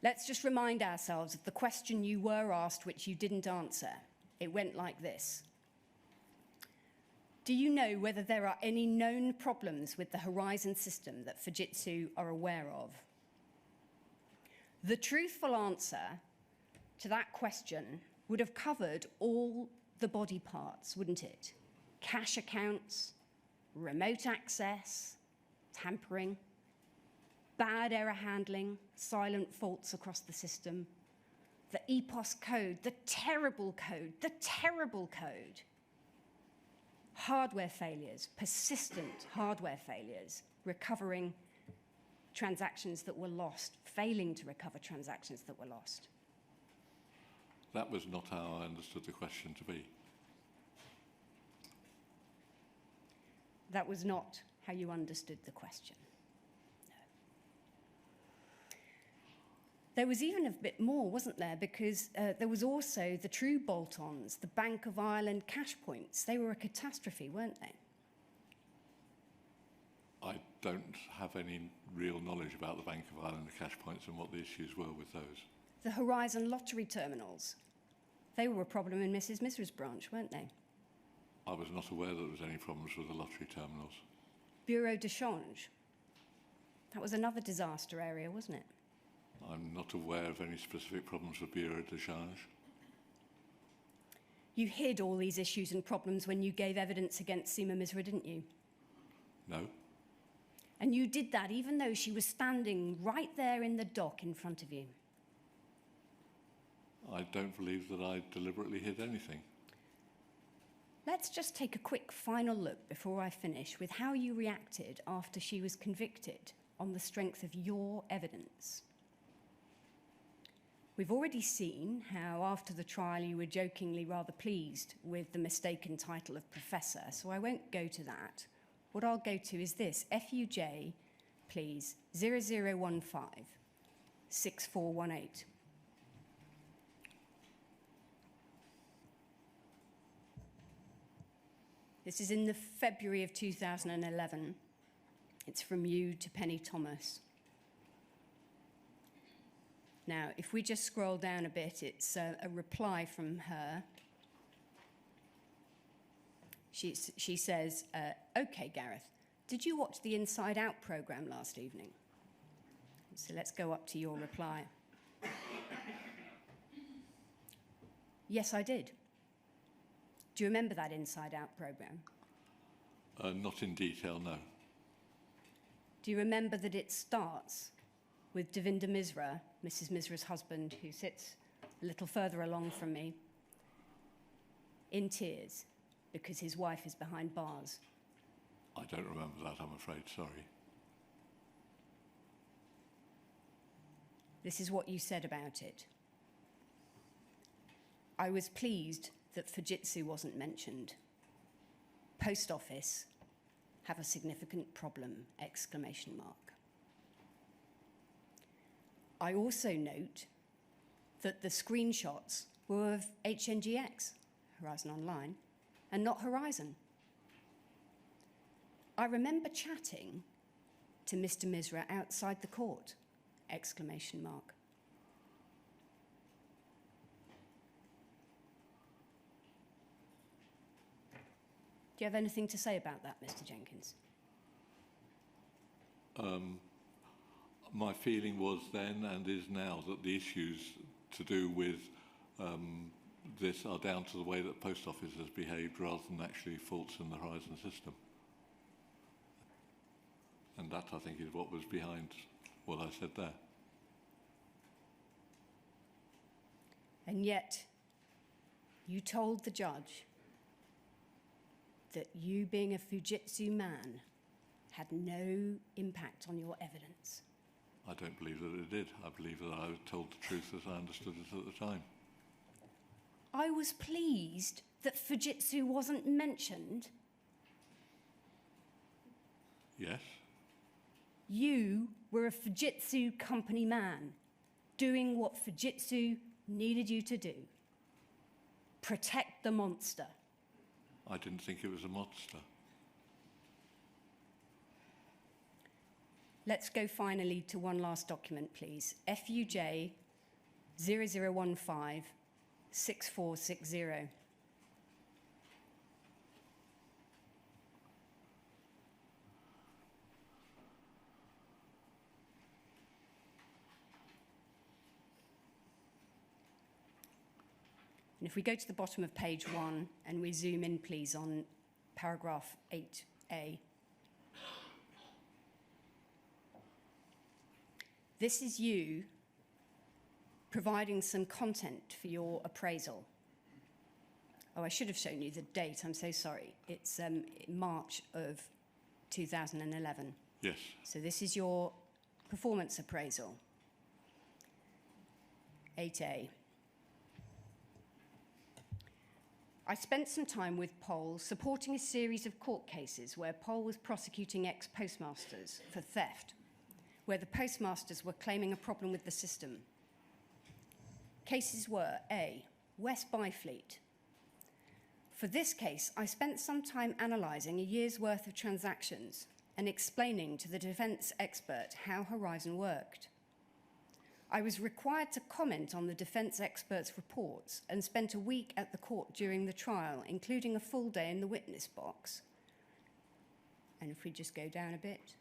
Let's just remind ourselves of the question you were asked which you didn't answer. It went like this. Do you know whether there are any known problems with the Horizon system that Fujitsu are aware of? The truthful answer to that question would have covered all the body parts, wouldn't it? Cash accounts, remote access, tampering, bad error handling, silent faults across the system, the EPOS code, the terrible code, hardware failures, persistent hardware failures, recovering transactions that were lost, failing to recover transactions that were lost. That was not how I understood the question to be. That was not how you understood the question. No. There was even a bit more, wasn't there? Because there was also the true bolt-ons, the Bank of Ireland cash points. They were a catastrophe, weren't they? I don't have any real knowledge about the Bank of Ireland cash points and what the issues were with those. The Horizon lottery terminals. They were a problem in Mrs. Misra's branch, weren't they? I was not aware that there was any problems with the lottery terminals. Bureau de change. That was another disaster area, wasn't it? I'm not aware of any specific problems with Bureau de change. You hid all these issues and problems when you gave evidence against Seema Misra, didn't you? No. And you did that even though she was standing right there in the dock in front of you. I don't believe that I deliberately hid anything. Let's just take a quick final look before I finish with how you reacted after she was convicted on the strength of your evidence. We've already seen how after the trial you were jokingly rather pleased with the mistaken title of professor, so I won't go to that. What I'll go to is this, FUJ, please, 0015 6418. This is in the February of 2011. It's from you to Penny Thomas. Now, if we just scroll down a bit, it's a reply from her. She says, okay, Gareth, did you watch the Inside Out programme last evening? So let's go up to your reply. Yes, I did. Do you remember that Inside Out programme? Not in detail, no. Do you remember that it starts with Devinder Misra, Mrs. Misra's husband, who sits a little further along from me, in tears because his wife is behind bars? I don't remember that, I'm afraid, sorry. This is what you said about it. I was pleased that Fujitsu wasn't mentioned. Post office have a significant problem, exclamation mark. I also note that the screenshots were of HNGX, Horizon Online, and not Horizon. I remember chatting to Mr. Misra outside the court, exclamation mark. Do you have anything to say about that, Mr. Jenkins? My feeling was then and is now that the issues to do with this are down to the way that Post Office has behaved rather than actually faults in the Horizon system. And that, I think, is what was behind what I said there. And yet, you told the judge that you being a Fujitsu man had no impact on your evidence. I don't believe that it did. I believe that I told the truth as I understood it at the time. I was pleased that Fujitsu wasn't mentioned. Yes. You were a Fujitsu company man, doing what Fujitsu needed you to do. Protect the monster. I didn't think it was a monster. Let's go finally to one last document, please. FUJ 0015 6460. And if we go to the bottom of page 1 and we zoom in, please, on paragraph 8A. This is you providing some content for your appraisal. Oh, I should have shown you the date. I'm so sorry. It's March of 2011. Yes. So this is your performance appraisal. 8A. I spent some time with Pol supporting a series of court cases where Pol was prosecuting ex-postmasters for theft, where the postmasters were claiming a problem with the system. Cases were A, West Byfleet. For this case, I spent some time analysing a year's worth of transactions and explaining to the defence expert how Horizon worked. I was required to comment on the defence expert's reports and spent a week at the court during the trial, including a full day in the witness box. And if we just go down a bit,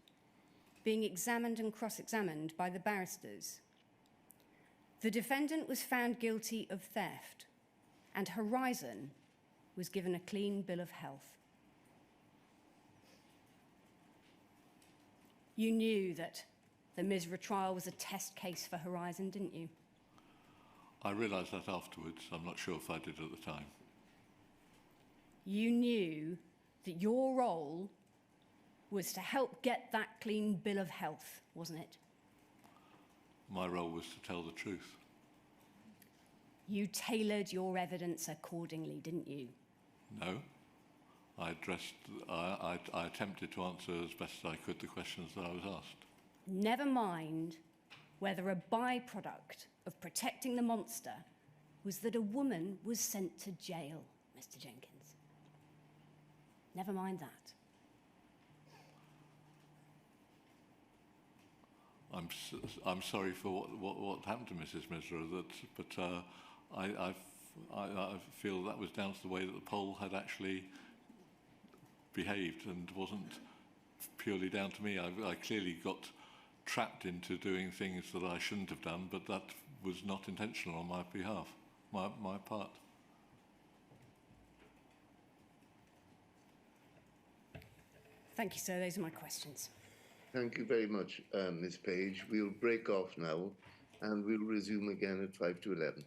being examined and cross-examined by the barristers. The defendant was found guilty of theft, and Horizon was given a clean bill of health. You knew that the Misra trial was a test case for Horizon, didn't you? I realised that afterwards. I'm not sure if I did at the time. You knew that your role was to help get that clean bill of health, wasn't it? My role was to tell the truth. You tailored your evidence accordingly, didn't you? No. I attempted to answer as best as I could the questions that I was asked. Never mind whether a byproduct of protecting the monster was that a woman was sent to jail, Mr. Jenkins. Never mind that. I'm sorry for what happened to Mrs. Misra, but I feel that was down to the way that the poll had actually behaved and wasn't purely down to me. I clearly got trapped into doing things that I shouldn't have done, but that was not intentional on my behalf, my part. Thank you, sir. Those are my questions. Thank you very much, Ms. Page. We'll break off now and we'll resume again at 5 to 11.